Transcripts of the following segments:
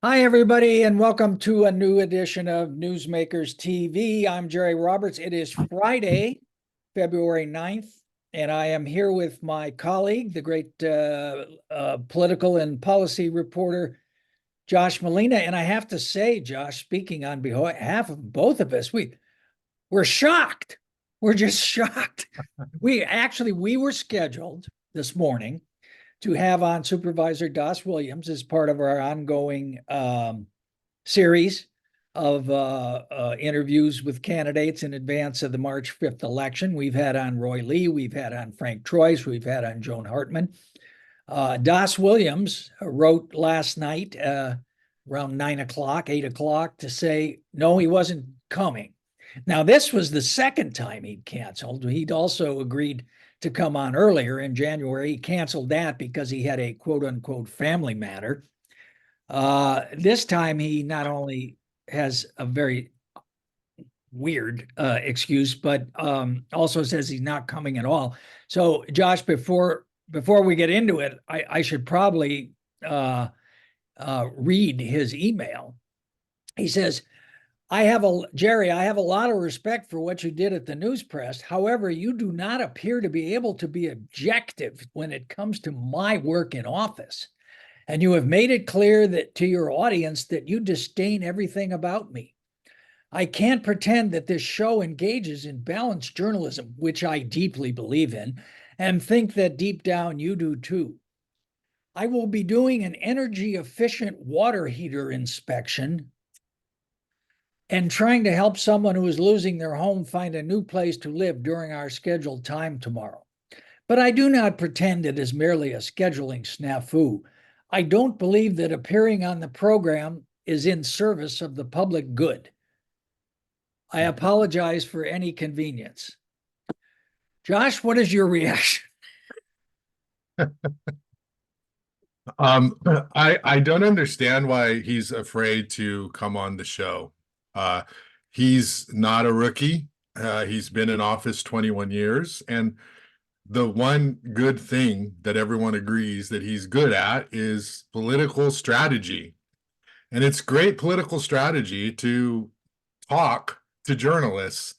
Hi, everybody, and welcome to a new edition of Newsmakers TV. I'm Jerry Roberts. It is Friday, February 9th, and I am here with my colleague, the great political and policy reporter, Josh Molina. And I have to say, Josh, speaking on behalf of both of us, we're shocked. We're just shocked. We were scheduled this morning to have on Supervisor Williams as part of our ongoing series of interviews with candidates in advance of the March 5th election. We've had on Roy Lee, we've had on Frank Troise, we've had on Joan Hartman. Williams wrote last night around 9 o'clock, 8 o'clock to say, no, he wasn't coming. Now, this was the second time he'd canceled. He'd also agreed to come on earlier in January. He canceled that because he had a quote unquote family matter. This time he not only has a very weird excuse, but also says he's not coming at all. So Josh, before we get into it, I should probably read his email. He says, Jerry, I have a lot of respect for what you did at the news press. However, you do not appear to be able to be objective when it comes to my work in office. And you have made it clear that to your audience that you disdain everything about me. I can't pretend that this show engages in balanced journalism, which I deeply believe in, and think that deep down you do too. I will be doing an energy efficient water heater inspection and trying to help someone who is losing their home find a new place to live during our scheduled time tomorrow. But I do not pretend it is merely a scheduling snafu. I don't believe that appearing on the program is in service of the public good. I apologize for any convenience. Josh, what is your reaction? I don't understand why he's afraid to come on the show. He's not a rookie. He's been in office 21 years. And the one good thing that everyone agrees that he's good at is political strategy. And it's great political strategy to talk to journalists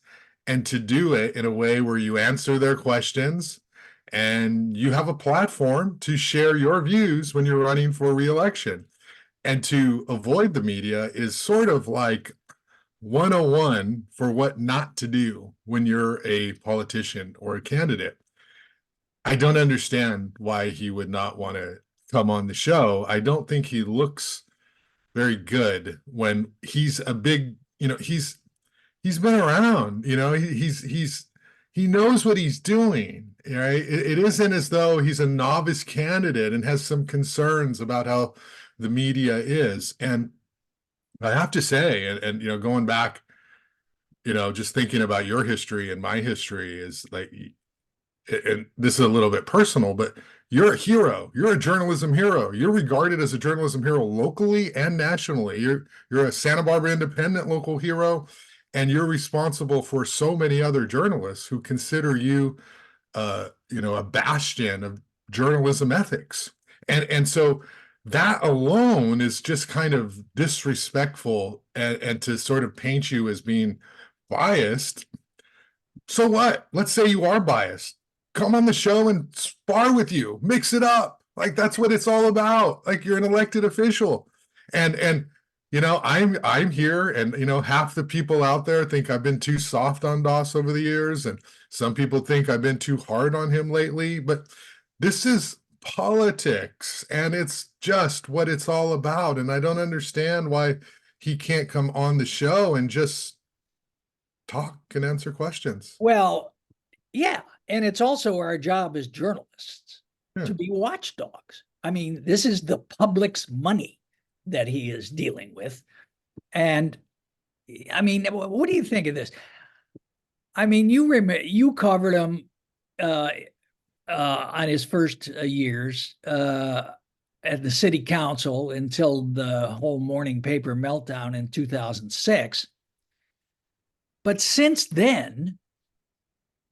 and to do it in a way where you answer their questions and you have a platform to share your views when you're running for re-election. And to avoid the media is sort of like 101 for what not to do when you're a politician or a candidate. I don't understand why he would not want to come on the show. I don't think he looks very good when he's a big, he's been around, he knows what he's doing, right? It isn't as though he's a novice candidate and has some concerns about how the media is. And I have to say, and going back, just thinking about your history and my history is like, and this is a little bit personal, but you're a hero. You're a journalism hero. You're regarded as a journalism hero locally and nationally. You're a Santa Barbara Independent local hero, and you're responsible for so many other journalists who consider you, a bastion of journalism ethics. And so that alone is just kind of disrespectful, and to sort of paint you as being biased. So what? Let's say you are biased. Come on the show and spar with you. Mix it up. Like that's what it's all about. Like you're an elected official. And I'm here, and half the people out there think I've been too soft on Doss over the years, and some people think I've been too hard on him lately, but this is politics, and it's just what it's all about. And I don't understand why he can't come on the show and just talk and answer questions. Well, yeah. And it's also our job as journalists Yeah. to be watchdogs. I mean, this is the public's money that he is dealing with. And I mean, what do you think of this? I mean, you covered him on his first years at the city council until the whole morning paper meltdown in 2006. But since then,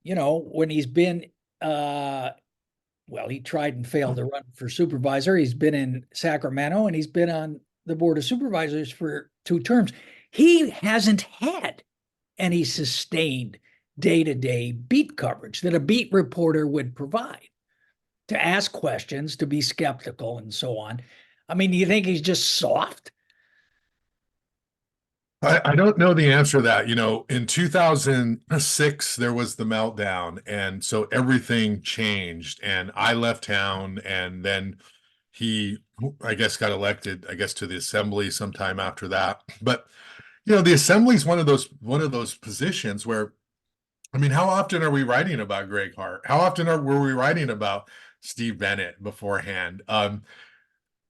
when he's been, he tried and failed to run for supervisor. He's been in Sacramento, and he's been on the Board of Supervisors for 2 terms. He hasn't had any sustained day-to-day beat coverage that a beat reporter would provide to ask questions, to be skeptical, and so on. I mean, do you think he's just soft? I don't know the answer to that. You know, in 2006, there was the meltdown. And so everything changed. And I left town. And then he, I guess, got elected, I guess, to the assembly sometime after that. But, you know, the assembly is one of those positions where, I mean, how often are we writing about Greg Hart? How often were we writing about Steve Bennett beforehand?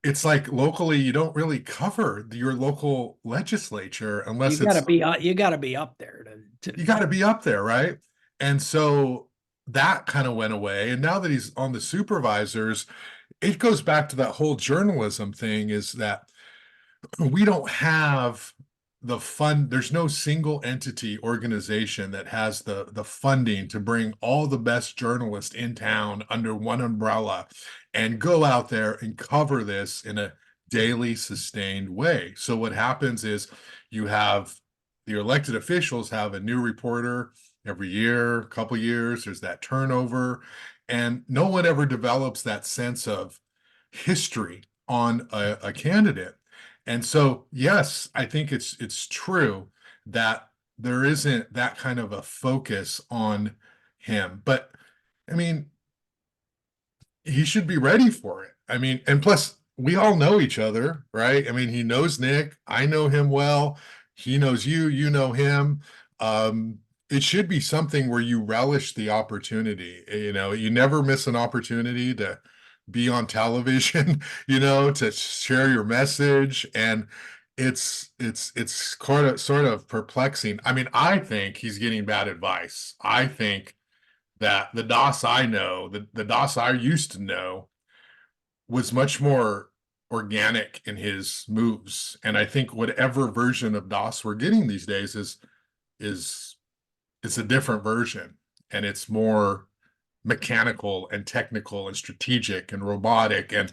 It's like locally, you don't really cover your local legislature unless it's You got to be up there you got to be up there, right? And so that kind of went away. And now that he's on the supervisors, it goes back to that whole journalism thing, is that we don't have the fund. There's no single entity organization that has the funding to bring all the best journalists in town under one umbrella and go out there and cover this in a daily sustained way. So what happens is you have the elected officials have a new reporter every year, couple years, there's that turnover, and no one ever develops that sense of history on a candidate. And so, yes, I think it's true that there isn't that kind of a focus on him. But I mean, he should be ready for it. I mean, and plus, we all know each other, right? I mean, he knows Nick. I know him well. He knows you. You know him. It should be something where you relish the opportunity. You know, you never miss an opportunity to be on television, you know, to share your message. And it's sort of perplexing. I mean, I think he's getting bad advice. I think that the DOS I know, the DOS I used to know, was much more organic in his moves. And I think whatever version of DOS we're getting these days is it's a different version, and it's more mechanical and technical and strategic and robotic, and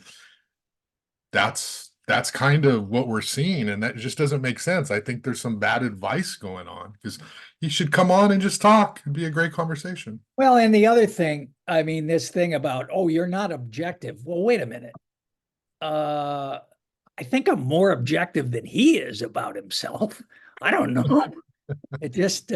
that's kind of what we're seeing, and that just doesn't make sense. I think there's some bad advice going on, because he should come on and just talk. It'd be a great conversation. Well, and the other thing, I mean, this thing about, oh, you're not objective. Well, wait a minute. I think I'm more objective than he is about himself. I don't know. It just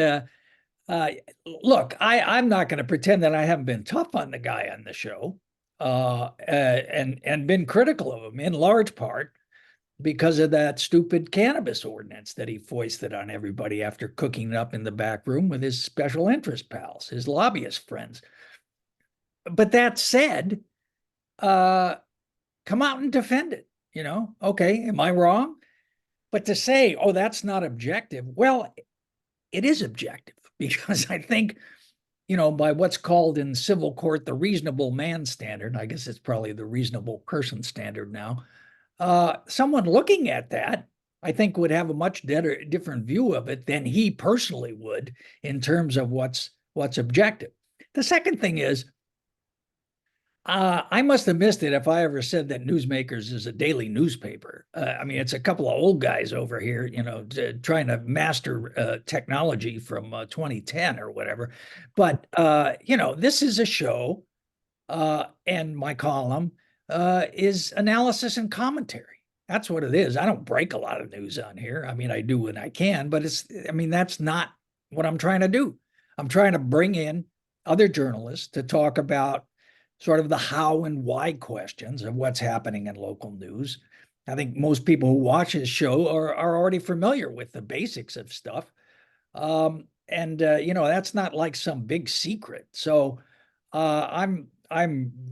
look, I'm not going to pretend that I haven't been tough on the guy on the show, and been critical of him in large part because of that stupid cannabis ordinance that he foisted on everybody after cooking it up in the back room with his special interest pals, his lobbyist friends. But that said, come out and defend it. You know, okay, am I wrong? But to say, oh, that's not objective, well, it is objective, because I think, you know, by what's called in civil court the reasonable man standard, I guess it's probably the reasonable person standard now, someone looking at that, I think, would have a much different view of it than he personally would in terms of what's objective. The second thing is, I must have missed it if I ever said that Newsmakers is a daily newspaper. I mean, it's a couple of old guys over here, you know, trying to master technology from 2010 or whatever. But, you know, this is a show, and my column is analysis and commentary. That's what it is. I don't break a lot of news on here. I mean, I do when I can, but I mean, that's not what I'm trying to do. I'm trying to bring in other journalists to talk about sort of the how and why questions of what's happening in local news. I think most people who watch this show are already familiar with the basics of stuff. And you know, that's not like some big secret. So I'm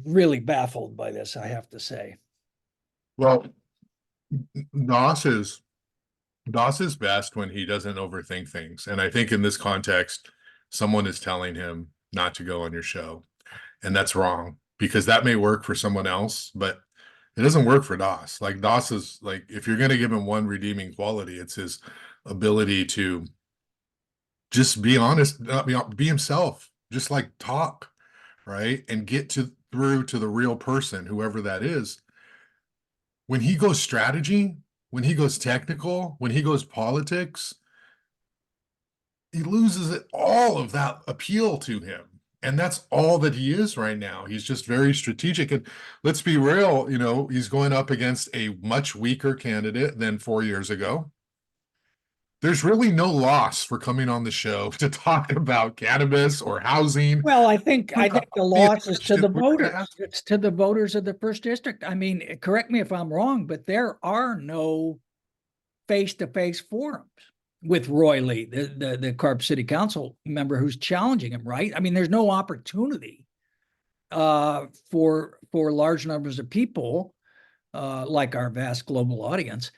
really baffled by this, I have to say. Well, Doss is Doss is best when he doesn't overthink things. And I think in this context, someone is telling him not to go on your show. And that's wrong, because that may work for someone else, but it doesn't work for Doss. Like, Doss is like, if you're going to give him one redeeming quality, it's his ability to just be honest, be himself, just like talk, right? And get through to the real person, whoever that is. When he goes strategy, when he goes technical, when he goes politics, he loses it, all of that appeal to him. And that's all that he is right now. He's just very strategic. And let's be real, he's going up against a much weaker candidate than 4 years ago. There's really no loss for coming on the show to talk about cannabis or housing. Well, I think the loss is to the voters. Ask. It's to the voters of the first district. I mean, correct me if I'm wrong, but there are no face-to-face forums with Roy Lee, the Carp City Council member who's challenging him, right? I mean, there's no opportunity for large numbers of people like our vast global audience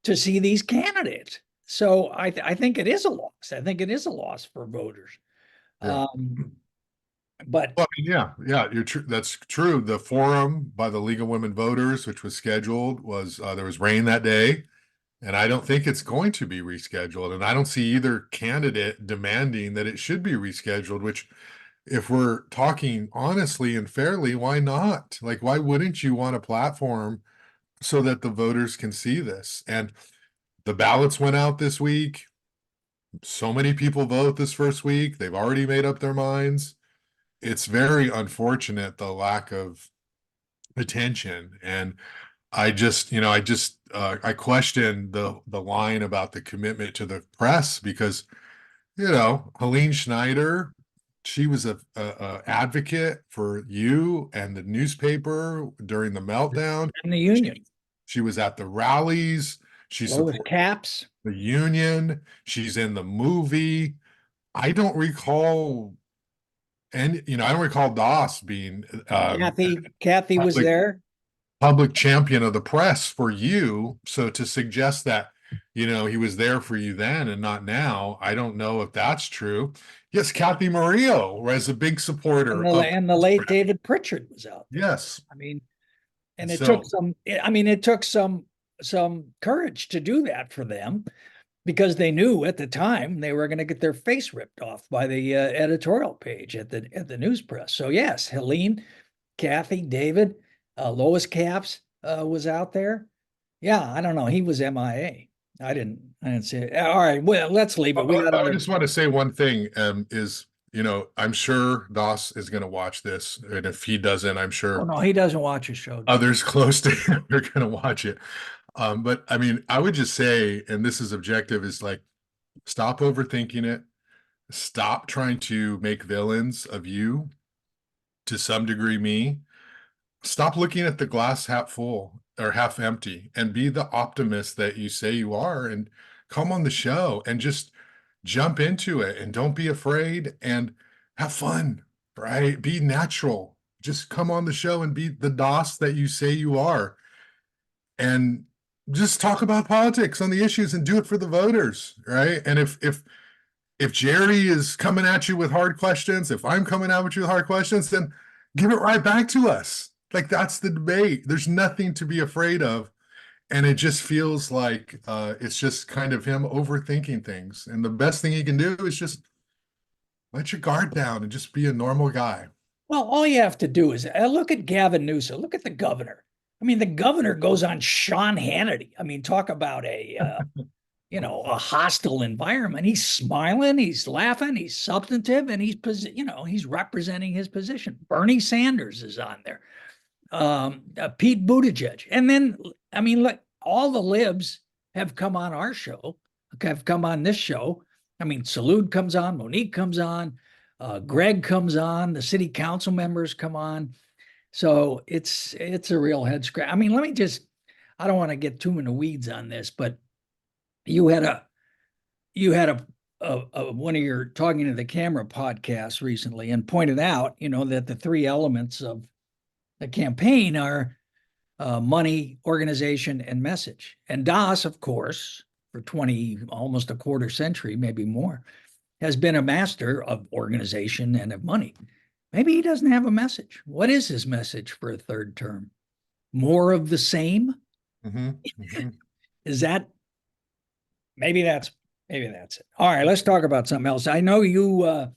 to see these candidates. So I think it is a loss. I think it is a loss for voters. Yeah. But well, yeah, you're true. That's true. The forum by the League of Women Voters, which was scheduled, was there was rain that day, and I don't think it's going to be rescheduled. And I don't see either candidate demanding that it should be rescheduled. Which, if we're talking honestly and fairly, why not? Like, why wouldn't you want a platform so that the voters can see this? And the ballots went out this week. So many people vote this first week. They've already made up their minds. It's very unfortunate, the lack of attention. And I question the line about the commitment to the press, because, Helene Schneider, she was a advocate for you and the newspaper during the meltdown. in the union, She was at the rallies. She supported caps. the union. She's in the movie. I don't recall, and I don't recall Doss being Kathy was there. Public champion of the press for you. So to suggest that, he was there for you then and not now, I don't know if that's true. Yes, Kathy Murillo was a big supporter And the late David Pritchard was out there. Yes. I mean, and it took some courage to do that for them, because they knew at the time they were going to get their face ripped off by the editorial page at the news press. So yes, Helene, Kathy, David, Lois Capps was out there. Yeah, I don't know. He was MIA. I didn't see it. All right, well, let's leave it. I just want to say one thing. Is I'm sure Doss is going to watch this, and if he doesn't, I'm sure. Oh, no, he doesn't watch his show. Others close to him are going to watch it. But I mean, I would just say, and this is objective, is like, stop overthinking it. Stop trying to make villains of you, to some degree me. Stop looking at the glass half full or half empty, and be the optimist that you say you are, and come on the show and just jump into it, and don't be afraid, and have fun, right? Be natural. Just come on the show and be the Doss that you say you are. And just talk about politics on the issues and do it for the voters, right? And if Jerry is coming at you with hard questions, if I'm coming at you with hard questions, then give it right back to us. Like, that's the debate. There's nothing to be afraid of. And it just feels like it's just kind of him overthinking things. And the best thing he can do is just let your guard down and just be a normal guy. Well, all you have to do is look at Gavin Newsom. Look at the governor. I mean, the governor goes on Sean Hannity. I mean, talk about a hostile environment. He's smiling, he's laughing, he's substantive, and he's representing his position. Bernie Sanders is on there. Pete Buttigieg. And then, I mean, look, all the libs have come on our show, have come on this show. I mean, Salud comes on, Monique comes on, Greg comes on, the city council members come on. So it's a real head scratch. I mean, I don't want to get too in the weeds on this, but you had a one of your Talking to the Camera podcasts recently, and pointed out, that the three elements of the campaign are money, organization, and message. And Doss, of course, for almost a quarter century, maybe more, has been a master of organization and of money. Maybe he doesn't have a message. What is his message for a third term? More of the same? Mm-hmm. Mm-hmm. Is that, maybe that's it. All right, let's talk about something else. I know you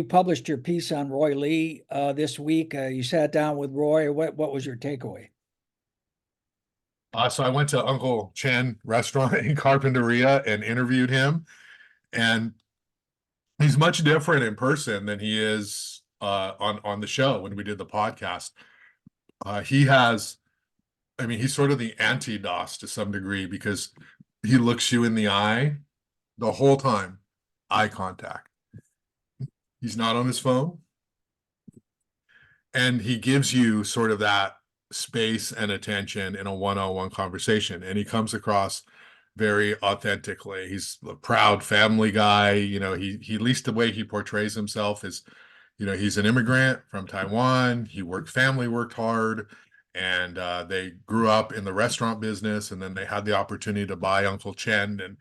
published your piece on Roy Lee this week. You sat down with Roy. What was your takeaway? So I went to Uncle Chen restaurant in Carpinteria and interviewed him, and he's much different in person than he is on the show when we did the podcast. He has, I mean, he's sort of the anti-DOS to some degree because he looks you in the eye the whole time, eye contact. He's not on his phone, and he gives you sort of that space and attention in a one-on-one conversation, and he comes across very authentically. He's a proud family guy. He at least the way he portrays himself is, he's an immigrant from Taiwan. Family worked hard, and they grew up in the restaurant business, and then they had the opportunity to buy Uncle Chen, and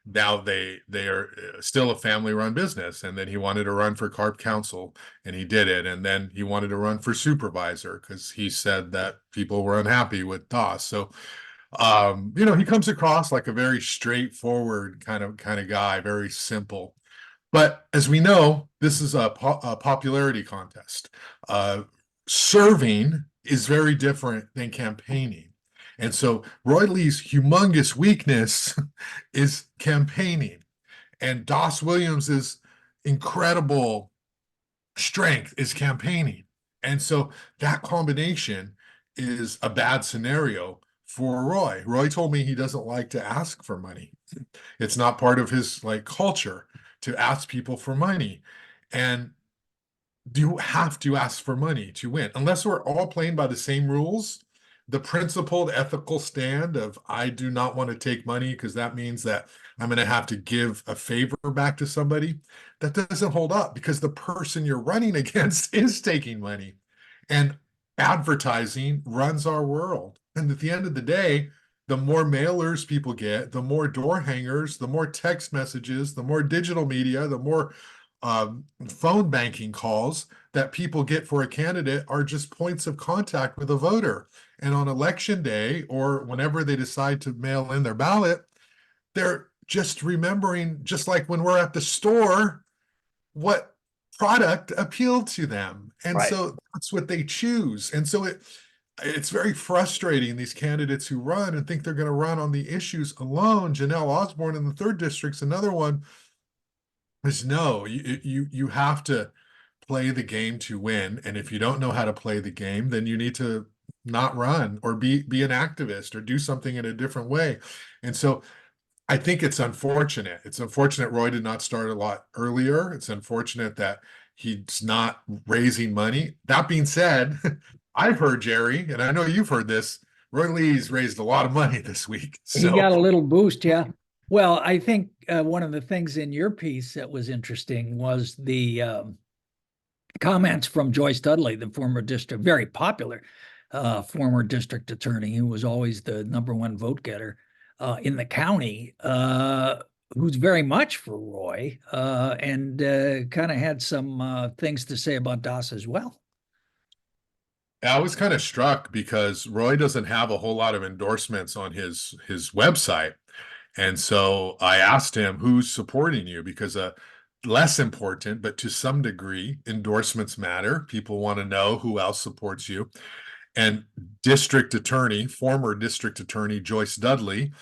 now they are still a family-run business. And then he wanted to run for Carp Council, and he did it. And then he wanted to run for supervisor because he said that people were unhappy with DOS. So he comes across like a very straightforward kind of guy, very simple. But as we know, this is a popularity contest. Serving is very different than campaigning. And so Roy Lee's humongous weakness is campaigning. And Doss Williams's incredible strength is campaigning. And so that combination is a bad scenario for Roy. Roy told me he doesn't like to ask for money. It's not part of his culture to ask people for money. And you have to ask for money to win. Unless we're all playing by the same rules, the principled ethical stand of I do not want to take money because that means that I'm going to have to give a favor back to somebody, that doesn't hold up because the person you're running against is taking money. And advertising runs our world. And at the end of the day, the more mailers people get, the more door hangers, the more text messages, the more digital media, the more phone banking calls that people get for a candidate are just points of contact with a voter. And on election day, or whenever they decide to mail in their ballot, they're just remembering, just like when we're at the store, what product appealed to them. And Right. so that's what they choose. And so it's very frustrating, these candidates who run and think they're going to run on the issues alone. Janelle Osborne in the 3rd district's another one. Is no, you have to play the game to win. And if you don't know how to play the game, then you need to not run or be an activist or do something in a different way. And so I think it's unfortunate. It's unfortunate Roy did not start a lot earlier. It's unfortunate that he's not raising money. That being said, I've heard, Jerry, and I know you've heard this, Roy Lee's raised a lot of money this week. He got a So little boost, yeah. Well, I think one of the things in your piece that was interesting was the comments from Joyce Dudley, the former district, very popular former district attorney who was always the #1 vote getter in the county, who's very much for Roy, and kind of had some things to say about DOS as well. I was kind of struck because Roy doesn't have a whole lot of endorsements on his website. And so I asked him, who's supporting you? Because less important, but to some degree, endorsements matter. People want to know who else supports you. And former district attorney Joyce Dudley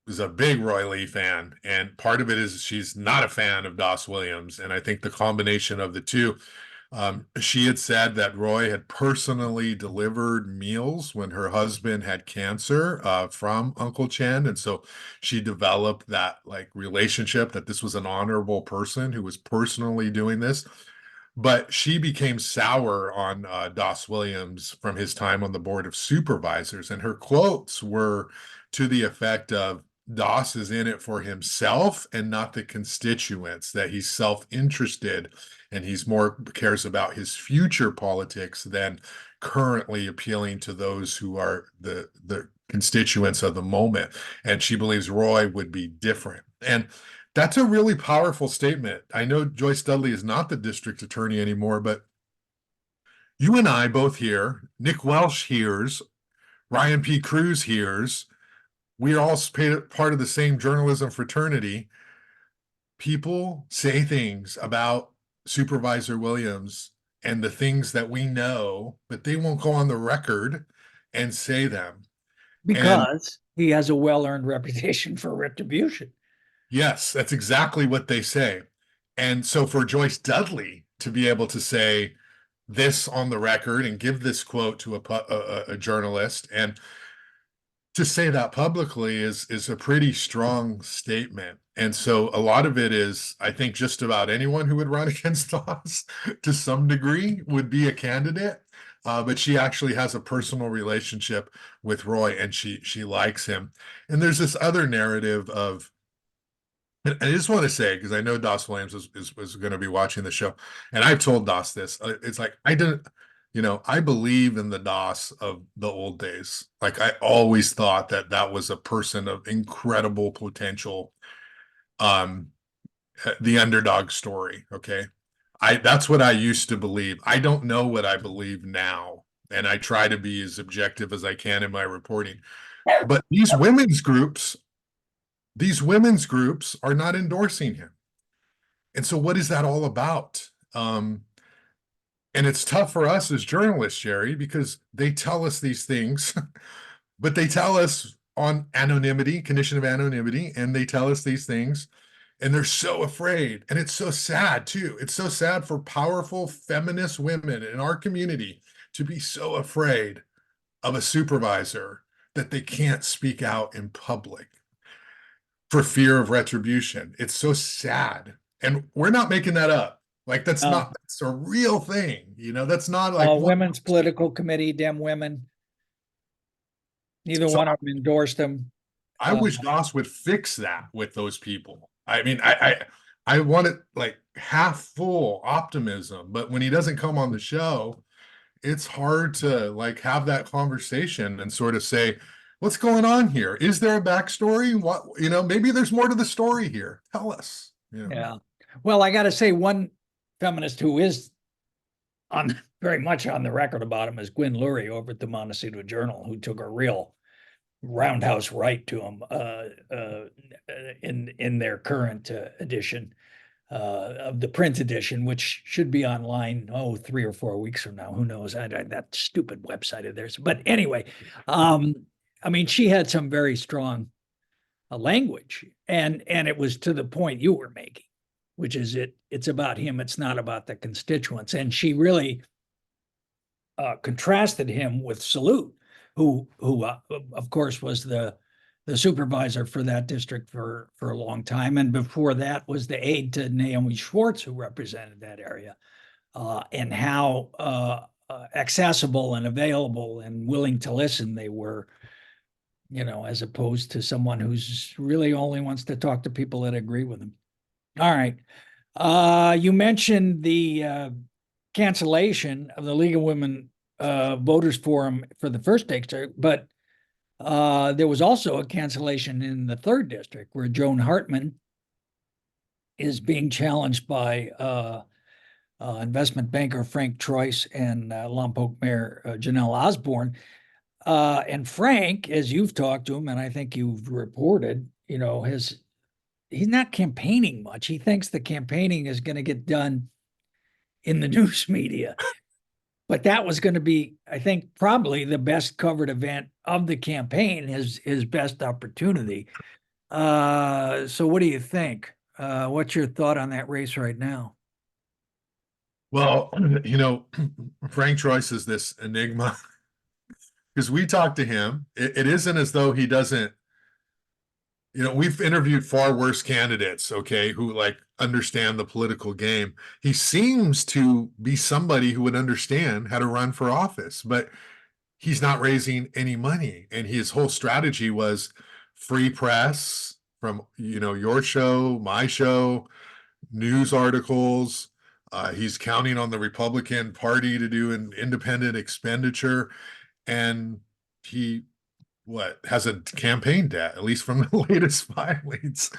is a big Roy Lee fan. And part of it is she's not a fan of Doss Williams. And I think the combination of the two, she had said that Roy had personally delivered meals when her husband had cancer from Uncle Chen. And so she developed that relationship that this was an honorable person who was personally doing this. But she became sour on Doss Williams from his time on the Board of Supervisors. And her quotes were to the effect of, Doss is in it for himself and not the constituents, that he's self-interested and he's more cares about his future politics than currently appealing to those who are the constituents of the moment. And she believes Roy would be different. And that's a really powerful statement. I know Joyce Dudley is not the district attorney anymore, but you and I both hear, Nick Welsh hears, Ryan P. Cruz hears, we are all part of the same journalism fraternity. People say things about Supervisor Williams and the things that we know, but they won't go on the record and say them. And Because he has a well-earned reputation for retribution. yes, that's exactly what they say. And so for Joyce Dudley to be able to say this on the record and give this quote to a journalist and to say that publicly is a pretty strong statement. And so a lot of it is, I think, just about anyone who would run against us to some degree would be a candidate. But she actually has a personal relationship with Roy, and she likes him. And there's this other narrative of, and I just want to say, because I know Doss Williams is going to be watching the show, and I've told Doss this. It's like I didn't, I believe in the Doss of the old days. Like I always thought that that was a person of incredible potential. Um, the underdog story. Okay, that's what I used to believe. I don't know what I believe now, and I try to be as objective as I can in my reporting. But these women's groups are not endorsing him. And so what is that all about? And it's tough for us as journalists, Jerry, because they tell us these things, but they tell us on anonymity, condition of anonymity, and they tell us these things, and they're so afraid. And it's so sad too. It's so sad for powerful feminist women in our community to be so afraid of a supervisor that they can't speak out in public for fear of retribution. It's so sad. And we're not making that up. Like that's a real thing. That's not like Women's political committee, dem women. Neither so one of them endorsed him. I wish Doss would fix that with those people. I mean, I want it like half full optimism, but when he doesn't come on the show, it's hard to like have that conversation and sort of say, what's going on here? Is there a backstory? What, maybe there's more to the story here. Tell us. Yeah. Well, I got to say, one feminist who is on very much on the record about him is Gwyn Lurie over at the Montecito Journal, who took a real roundhouse right to him in their current edition of the print edition, which should be online 3 or 4 weeks from now. Who knows? That stupid website of theirs. But anyway, I mean, she had some very strong language, and it was to the point you were making, which is it's about him. It's not about the constituents. And she really contrasted him with Salute, who of course was the supervisor for that district for a long time, and before that was the aide to Naomi Schwartz, who represented that area, and how accessible and available and willing to listen they were, as opposed to someone who's really only wants to talk to people that agree with him. All right. You mentioned the cancellation of the League of Women Voters Forum for the first district, but there was also a cancellation in the third district where Joan Hartman is being challenged by investment banker Frank Troise and Lompoc Mayor Janelle Osborne. And Frank, as you've talked to him, and I think you've reported, he's not campaigning much. He thinks the campaigning is going to get done in the news media. But that was going to be, I think, probably the best covered event of the campaign, his best opportunity. So what do you think? What's your thought on that race right now? Well, Frank Troise is this enigma because we talked to him. It isn't as though he doesn't, we've interviewed far worse candidates, okay, who like understand the political game. He seems to be somebody who would understand how to run for office, but he's not raising any money. And his whole strategy was free press from, your show, my show, news articles. He's counting on the Republican Party to do an independent expenditure. And he has a campaign debt, at least from the latest filings.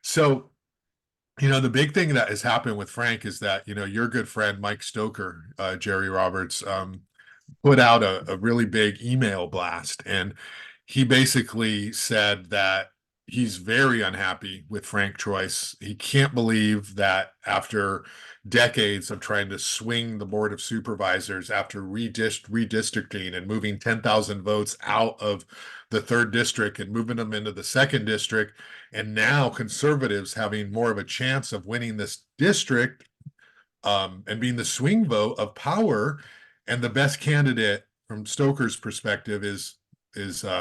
So, the big thing that has happened with Frank is that, your good friend, Mike Stoker, Jerry Roberts, put out a really big email blast. And he basically said that he's very unhappy with Frank Troise. He can't believe that after decades of trying to swing the Board of Supervisors after redistricting and moving 10,000 votes out of the third district and moving them into the second district, and now conservatives having more of a chance of winning this district, and being the swing vote of power, and the best candidate from Stoker's perspective is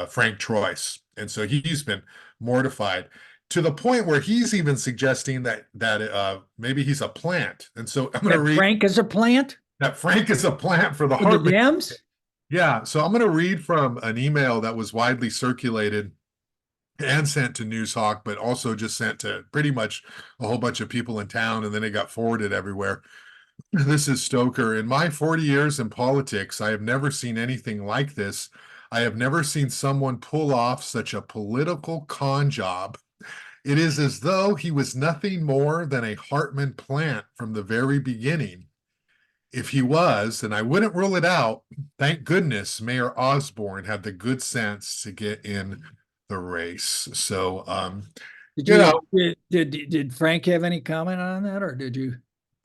Frank Troise, and so he's been mortified to the point where he's even suggesting that maybe he's a plant. And so I'm going to That read Frank is a plant that Frank is a plant for the for the Hartman. Dems? Yeah, so I'm going to read from an email that was widely circulated and sent to Newshawk, but also just sent to pretty much a whole bunch of people in town, and then it got forwarded everywhere. This is Stoker. In my 40 years in politics, I have never seen anything like this. I have never seen someone pull off such a political con job. It is as though he was nothing more than a Hartman plant from the very beginning. If he was, and I wouldn't rule it out, thank goodness Mayor Osborne had the good sense to get in the race. So, Did Frank have any comment on that, or did you?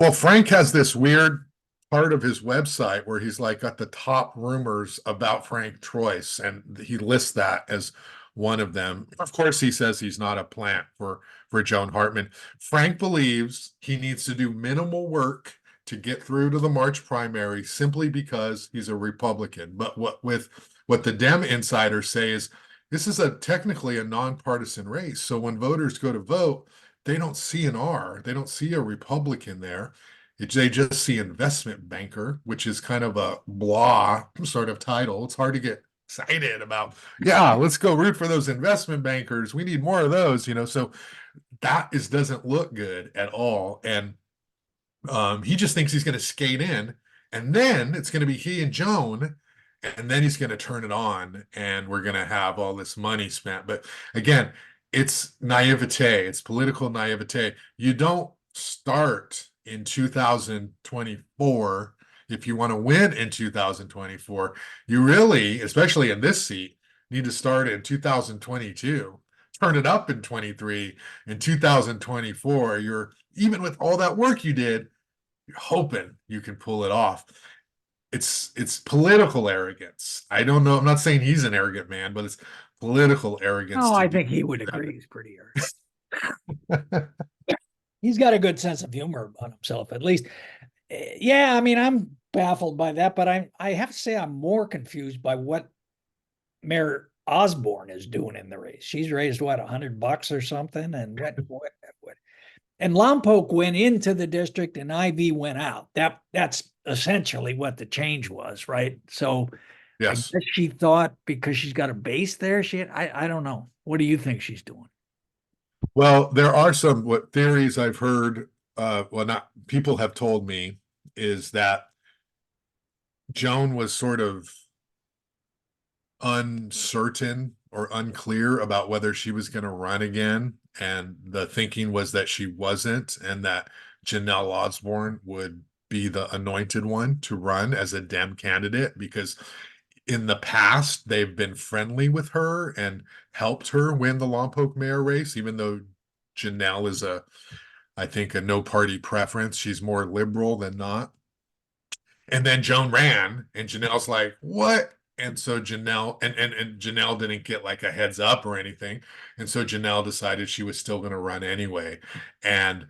well, Frank has this weird part of his website where he's like got the top rumors about Frank Troise, and he lists that as one of them. Of course, he says he's not a plant for Joan Hartman. Frank believes he needs to do minimal work to get through to the March primary simply because he's a Republican. But what the Dem insiders say is this is technically a nonpartisan race. So when voters go to vote, they don't see an R. They don't see a Republican there. They just see investment banker, which is kind of a blah sort of title. It's hard to get excited about. Yeah, let's go root for those investment bankers. We need more of those, So that doesn't look good at all. And he just thinks he's going to skate in, and then it's going to be he and Joan, and then he's going to turn it on, and we're going to have all this money spent. But again, it's naivete. It's political naivete. You don't start in 2024 if you want to win in 2024. You really, especially in this seat, need to start in 2022. Turn it up in 23. In 2024, you're even with all that work you did, you're hoping you can pull it off. It's political arrogance. I don't know. I'm not saying he's an arrogant man, but it's political arrogance. Oh, I think he would agree. He's pretty arrogant. He's got a good sense of humor on himself, at least. Yeah, I mean, I'm baffled by that, but I have to say I'm more confused by what Mayor Osborne is doing in the race. She's raised what, $100 or something, and what? And Lompoc went into the district and IV went out. That's essentially what the change was, right? So Yes. I guess she thought because she's got a base there, I don't know. What do you think she's doing? Well, there are some theories I've heard. Well, not people have told me is that Joan was sort of uncertain or unclear about whether she was going to run again, and the thinking was that she wasn't, and that Janelle Osborne would be the anointed one to run as a Dem candidate because in the past they've been friendly with her and helped her win the Lompoc mayor race, even though Janelle is I think a no party preference. She's more liberal than not. And then Joan ran, and Janelle's like, what? And so Janelle and Janelle didn't get like a heads up or anything. And so Janelle decided she was still going to run anyway. And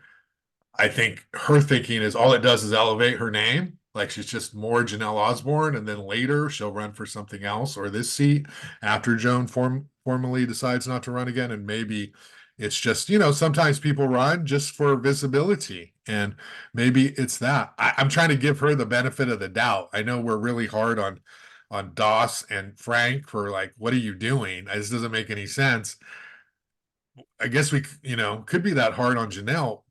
I think her thinking is all it does is elevate her name. Like she's just more Janelle Osborne, and then later she'll run for something else or this seat after Joan formally decides not to run again. And maybe it's just, sometimes people run just for visibility, and maybe it's that. I'm trying to give her the benefit of the doubt. I know we're really hard on Doss and Frank for like, what are you doing? This doesn't make any sense. I guess we, could be that hard on Janelle.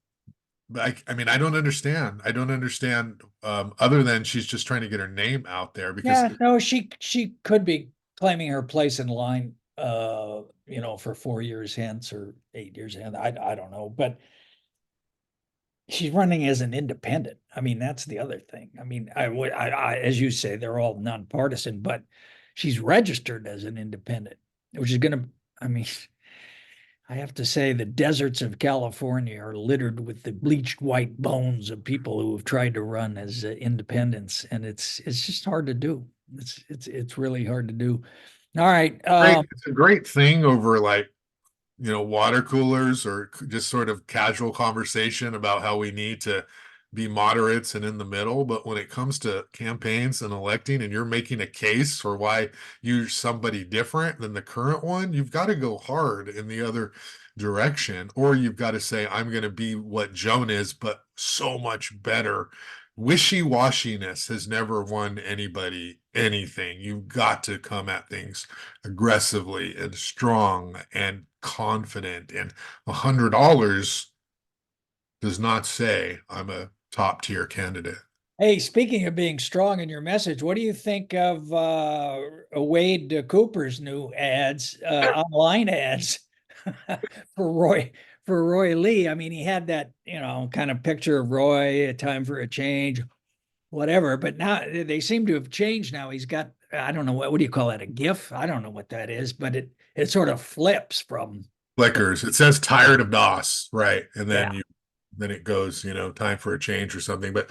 But I mean, I don't understand. I don't understand other than she's just trying to get her name out there because No, she could be claiming her place in line, for 4 years hence or 8 years hence. I don't know, but she's running as an independent. I mean, that's the other thing. I mean, as you say, they're all nonpartisan, but she's registered as an independent, which is going to, I mean, I have to say the deserts of California are littered with the bleached white bones of people who have tried to run as independents, and it's just hard to do. It's really hard to do. All right. Great, it's a great thing over like, water coolers or just sort of casual conversation about how we need to be moderates and in the middle. But when it comes to campaigns and electing, and you're making a case for why you're somebody different than the current one, you've got to go hard in the other direction, or you've got to say, I'm going to be what Joan is, but so much better. Wishy-washiness has never won anybody anything. You've got to come at things aggressively and strong and confident. And $100 does not say I'm a top tier candidate. Hey, speaking of being strong in your message, what do you think of Wade Cooper's new ads, online ads for Roy Lee? I mean, he had that, kind of picture of Roy, a time for a change, whatever. But now they seem to have changed. Now he's got, I don't know what do you call that, a GIF? I don't know what that is, but it sort of flips from Flickers. It says tired of DOS, right? And then yeah. then it goes, time for a change or something. But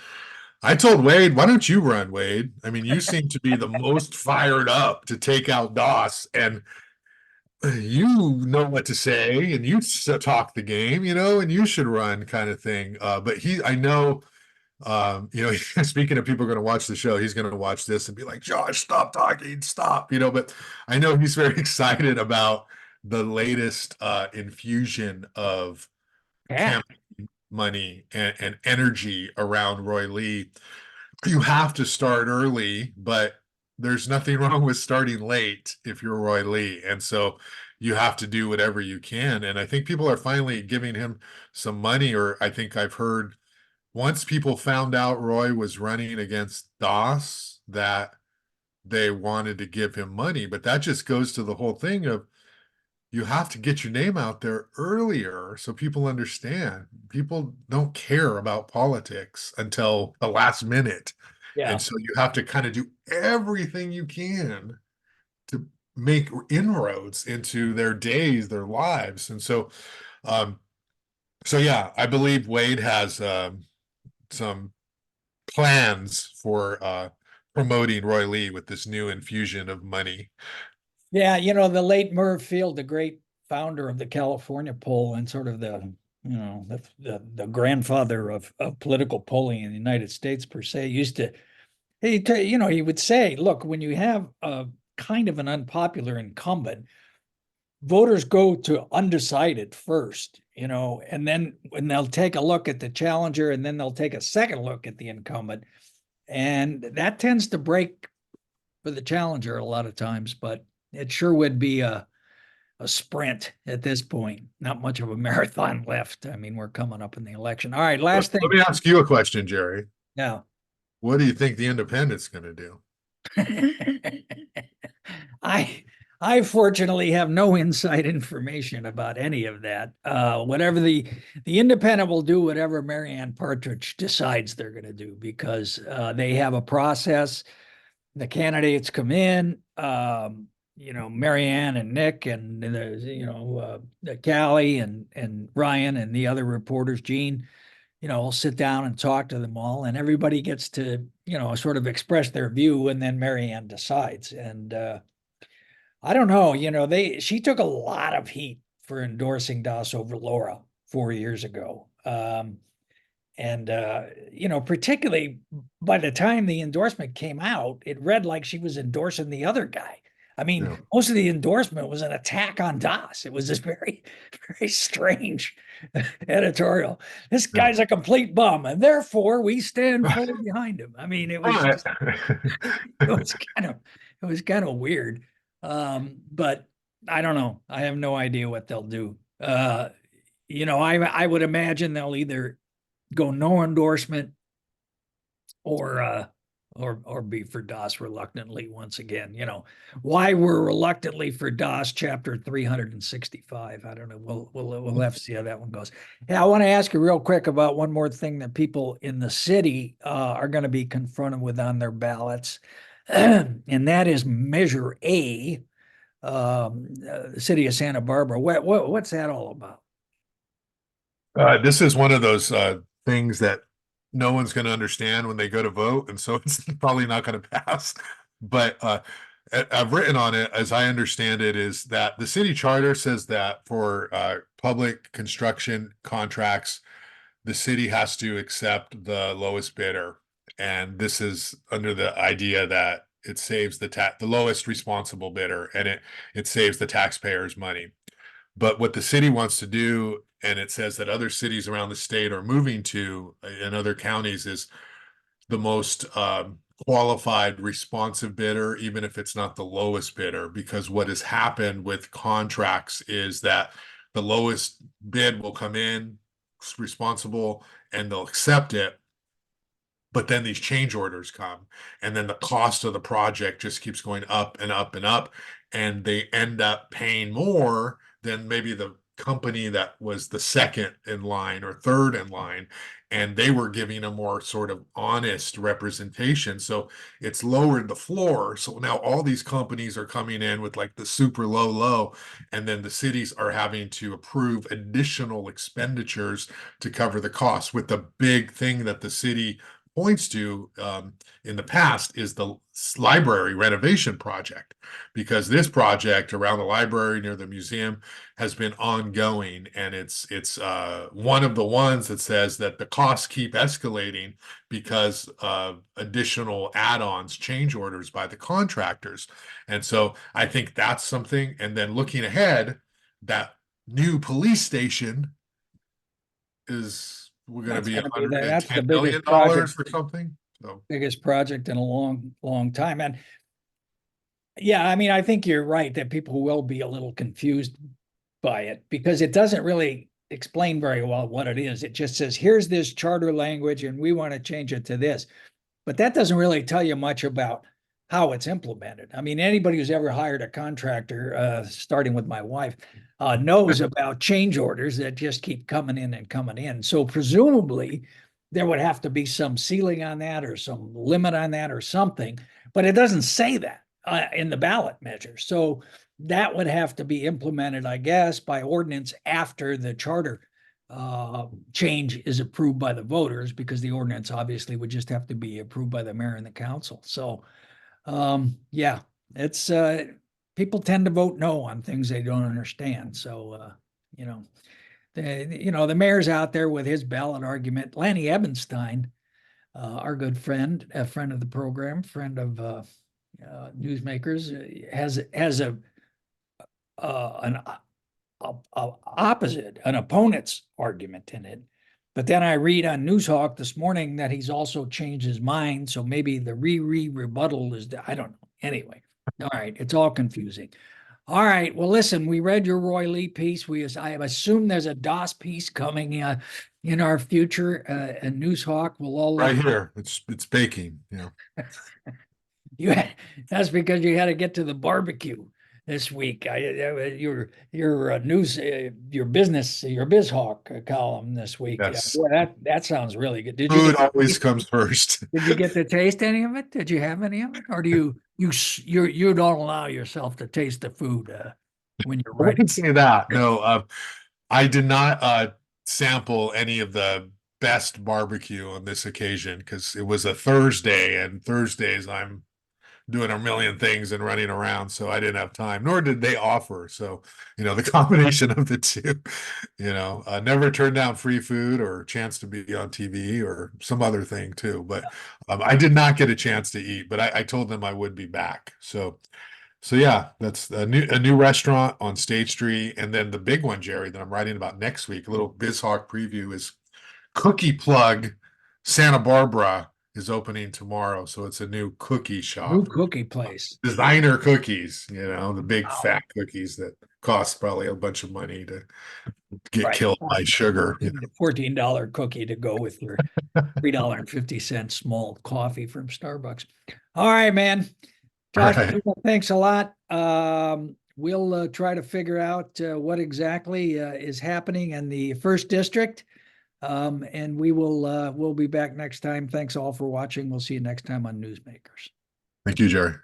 I told Wade, why don't you run, Wade? I mean, you seem to be the most fired up to take out DOS, and you know what to say, and you talk the game, and you should run, kind of thing. But I know, speaking of people going to watch the show, he's going to watch this and be like, Josh, stop talking, stop, but I know he's very excited about the latest infusion of Yeah. campaign money and energy around Roy Lee. You have to start early, but there's nothing wrong with starting late if you're Roy Lee. And so you have to do whatever you can. And I think people are finally giving him some money, or I think I've heard once people found out Roy was running against DOS that they wanted to give him money. But that just goes to the whole thing of you have to get your name out there earlier so people understand. People don't care about politics until the last minute. Yeah. And so you have to kind of do everything you can to make inroads into their days, their lives. And um, so yeah, I believe Wade has some plans for promoting Roy Lee with this new infusion of money. Yeah, the late Merv Field, the great founder of the California poll and sort of the grandfather of political polling in the United States per se, used to he would say, look, when you have a kind of an unpopular incumbent, voters go to undecided first, and then when they'll take a look at the challenger, and then they'll take a second look at the incumbent, and that tends to break for the challenger a lot of times, but it sure would be a sprint at this point. Not much of a marathon left. I mean, we're coming up in the election. All right, last Let thing. me ask you a question, Jerry. Now, What do you think the independent's going to do? I fortunately have no inside information about any of that. Whatever the independent will do, whatever Marianne Partridge decides they're going to do, because they have a process. The candidates come in, Marianne and Nick and Callie and Ryan and the other reporters, Gene, will sit down and talk to them all, and everybody gets to, sort of express their view, and then Marianne decides. And I don't know, she took a lot of heat for endorsing Das over Laura 4 years ago. And particularly by the time the endorsement came out, it read like she was endorsing the other guy. I mean, Yeah. most of the endorsement was an attack on Das. It was this very, very strange editorial. This Yeah. guy's a complete bum, and therefore we stand fully behind him. I mean, it was just, it was kind of weird. But I don't know. I have no idea what they'll do. I would imagine they'll either go no endorsement or be for Das reluctantly once again. Why we're reluctantly for Das chapter 365. I don't know. We'll have to see how that one goes. Yeah, I want to ask you real quick about one more thing that people in the city are going to be confronted with on their ballots. And that is Measure A, the city of Santa Barbara. What's that all about? This is one of those things that no one's going to understand when they go to vote, and so it's probably not going to pass. But I've written on it, as I understand it, is that the city charter says that for public construction contracts, the city has to accept the lowest bidder, and this is under the idea that it saves the lowest responsible bidder, and it saves the taxpayers money. But what the city wants to do, and it says that other cities around the state are moving to in other counties, is the most qualified, responsive bidder, even if it's not the lowest bidder. Because what has happened with contracts is that the lowest bid will come in, responsible, and they'll accept it. But then these change orders come, and then the cost of the project just keeps going up and up and up, and they end up paying more than maybe the company that was the second in line or third in line, and they were giving a more sort of honest representation. So it's lowered the floor. So now all these companies are coming in with like the super low, and then the cities are having to approve additional expenditures to cover the costs. With the big thing that the city points to in the past is the library renovation project, because this project around the library near the museum has been ongoing, and it's one of the ones that says that the costs keep escalating because of additional add-ons, change orders by the contractors. And so I think that's something. And then looking ahead, that new police station is we're going to be That's the $110 biggest million project, or something. So biggest project in a long time. And yeah, I mean, I think you're right that people will be a little confused by it because it doesn't really explain very well what it is. It just says, here's this charter language and we want to change it to this. But that doesn't really tell you much about how it's implemented. I mean, anybody who's ever hired a contractor, starting with my wife, knows about change orders that just keep coming in and coming in. So presumably there would have to be some ceiling on that or some limit on that or something, but it doesn't say that in the ballot measure. So that would have to be implemented, I guess, by ordinance after the charter change is approved by the voters, because the ordinance obviously would just have to be approved by the mayor and the council. So, yeah, it's people tend to vote no on things they don't understand. So, you know, the mayor's out there with his ballot argument. Lanny Ebenstein, our good friend, a friend of the program, friend of newsmakers, has an opposite, an opponent's argument in it. But then I read on Newshawk this morning that he's also changed his mind. So maybe the rebuttal is, I don't know. Anyway, all right, it's all confusing. All right, well, listen, we read your Roy Lee piece. I assume there's a DOS piece coming in our future, and Newshawk will all right here, it's baking. that's because you had to get to the barbecue this week. Your news, your business, your BizHawk column this week. Yes. Boy, that sounds really good. Food always comes first. Did you get to taste any of it? Did you have any of it, or do you don't allow yourself to taste the food when you're I ready? wouldn't say that. No, I did not sample any of the best barbecue on this occasion because it was a Thursday, and Thursdays I'm doing a million things and running around, so I didn't have time, nor did they offer. So, the combination of the two, never turned down free food or a chance to be on TV or some other thing too. But I did not get a chance to eat, but I told them I would be back. So yeah, that's a new restaurant on State Street. And then the big one, Jerry, that I'm writing about next week, a little BizHawk preview, is Cookie Plug Santa Barbara is opening tomorrow. So it's a new cookie shop. New cookie place. Designer cookies, the big Wow. fat cookies that cost probably a bunch of money to get Right. killed by sugar. $14 cookie to go with your $3.50 small coffee from Starbucks. All right, man. Josh, Right. thanks a lot. We'll try to figure out what exactly is happening in the first district. And we'll be back next time. Thanks all for watching. We'll see you next time on Newsmakers. Thank you, Jerry.